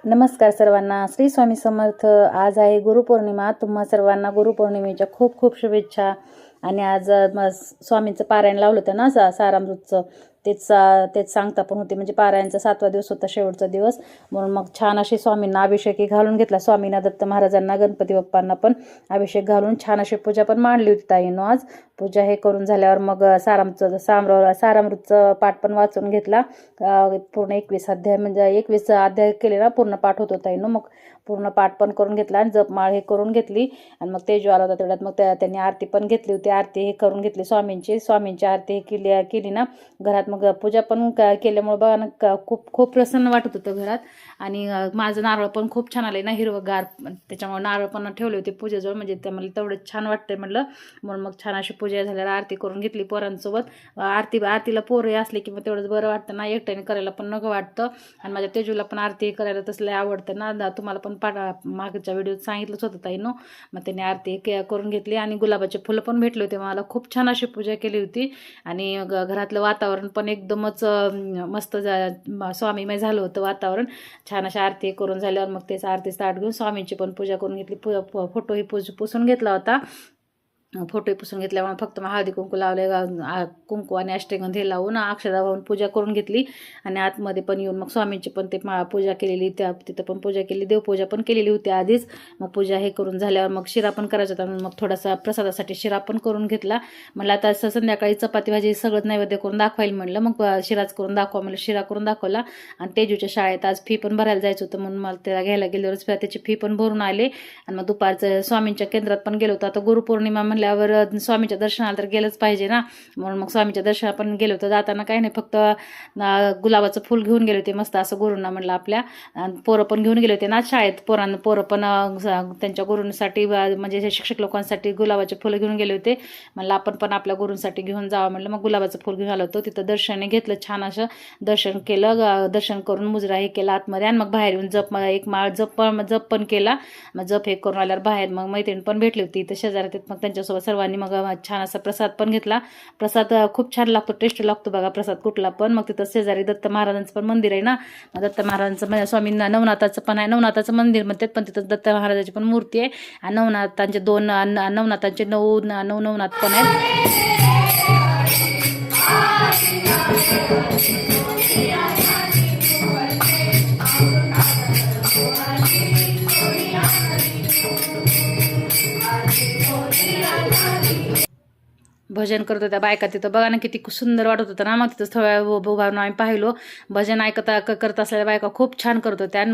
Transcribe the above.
नमस्कार सर्वांना, श्री स्वामी समर्थ। आज आहे गुरुपौर्णिमा। तुम्हा सर्वांना गुरुपौर्णिमेच्या खूप खूप शुभेच्छा। आणि आज स्वामींचं पारायण लावलं होतं ना, सारामृतचं, तेच सांगता पण होते। म्हणजे पारायणचा 7वा दिवस होता, शेवटचा दिवस, म्हणून मग छान अशी स्वामींना अभिषेक घालून घेतला। स्वामींना, दत्त महाराजांना, गणपती बाप्पांना पण अभिषेक घालून छान अशी पूजा पण मांडली होती ताईनं। आज पूजा हे करून झाल्यावर मग सारामृतचं पाठ पण वाचून घेतला। पूर्ण 21 अध्याय, म्हणजे 21 अध्याय केले ना, पूर्ण पाठ होतो ताईनं। मग पूर्ण पाठ पण करून घेतला आणि जपमाळ हे करून घेतली। आणि मग तेजू आला होता तेवढ्यात, मग त्यांनी आरती पण घेतली होती। आरती हे करून घेतली स्वामींची आरती हे केली ना घरात। मग पूजा पण केल्यामुळे बघा ना, खूप खूप प्रसन्न वाटत होतं घरात। आणि माझं नारळ पण खूप छान आले ना, हिरवगार, त्याच्यामुळे नारळ पण ठेवले होते पूजेजवळ। म्हणजे ते मला तेवढं छान वाटतंय म्हटलं, म्हणून मग छान अशी पूजा झाल्यावर आरती करून घेतली पोरांसोबत। आरतीला पोरं असले की मग तेवढंच बरं वाटतं ना, एकट्याने करायला पण नको वाटतं। आणि माझ्या तेजूला पण आरती करायला तसलं आवडतं ना, तुम्हाला पण मागच्या व्हिडिओत सांगितलंच होतं ताईनं। मग त्यांनी आरती करून घेतली आणि गुलाबाचे फुलं पण भेटले होते मला। खूप छान अशी पूजा केली होती। आणि घरातलं वातावरण पण एकदमच मस्त स्वामीमय झालं होतं वातावरण। छान अशा आरती करून झाल्यावर मग तेच आरती स्टार्ट घेऊन स्वामींची पण पूजा करून घेतली। फोटोही पुसून घेतला होता। फोटो पुसून घेतल्यामुळे फक्त हळदी कुंकू लावले, कुंकू आणि अष्टगंध हे लावून अक्षदा वाहून पूजा करून घेतली। आणि आतमध्ये पण येऊन मग स्वामींची पण ते पूजा केलेली, तिथं पण पूजा केली, देवपूजा पण केलेली होती आधीच। मग पूजा हे करून झाल्यावर मग शिरा पण करायचा होता, मग थोडासा प्रसादासाठी शिरा पण करून घेतला। म्हणलं आता संध्याकाळी चपाती भाजी सगळं नैवेद्य करून दाखवायला म्हणलं, मग शिराच करून दाखवा म्हणलं। शिरा करून दाखवला। आणि तेजूच्या शाळेत आज फी पण भरायला जायचं होतं, म्हणून मला त्याला घ्यायला गेल्यावरच त्याची फी पण भरून आले। आणि मग दुपारचं स्वामींच्या केंद्रात पण गेलो होतो। आता गुरुपौर्णिमा म्हणल्यावर स्वामीच्या दर्शनाला तर गेलंच पाहिजे ना, म्हणून मग स्वामीच्या दर्शनाला पण गेलो होतो। जाताना काही नाही, फक्त गुलाबाचं फुल घेऊन गेले होते मस्त असं गुरूंना म्हणलं आपल्या। पोरं पण घेऊन गेले होते ना शाळेत, पोरं पण त्यांच्या गुरूंसाठी, म्हणजे शिक्षक लोकांसाठी गुलाबाचे फुलं घेऊन गेले होते। म्हणलं आपण पण आपल्या गुरूंसाठी घेऊन जावं म्हणलं। मग गुलाबाचं फुल घेऊन आलो होतो, तिथं दर्शन घेतलं, छान असं दर्शन केलं। दर्शन करून मुजरा हे केला आतमध्ये, आणि मग बाहेर येऊन एक माळ जप पण केला। मग जप हे करून आल्यावर बाहेर मग मैत्रीण पण भेटली होती इथं शेजारात, मग त्यांच्यासोबत सर्वांनी मग छान असा प्रसाद पण घेतला। प्रसाद खूप छान लागतो, टेस्टी लागतो बघा प्रसाद कुठला पण। मग तिथं शेजारी दत्त महाराजांचं पण मंदिर आहे ना, दत्त महाराजांचं स्वामींना नवनाथाचं पण आहे, नवनाथाचं मंदिर म्हणतात, पण तिथं दत्त महाराजाची पण मूर्ती आहे। आणि नवनाथांचे नवनाथांचे नऊ नवनाथ पण आहेत। भजन करत होत्या बायका तिथं, बघा ना किती सुंदर वाटत होतं ना। मग तिथं थोड्या उभारून आम्ही पाहिलो, भजन करत असलेल्या बायका खूप छान करत होत्या। आणि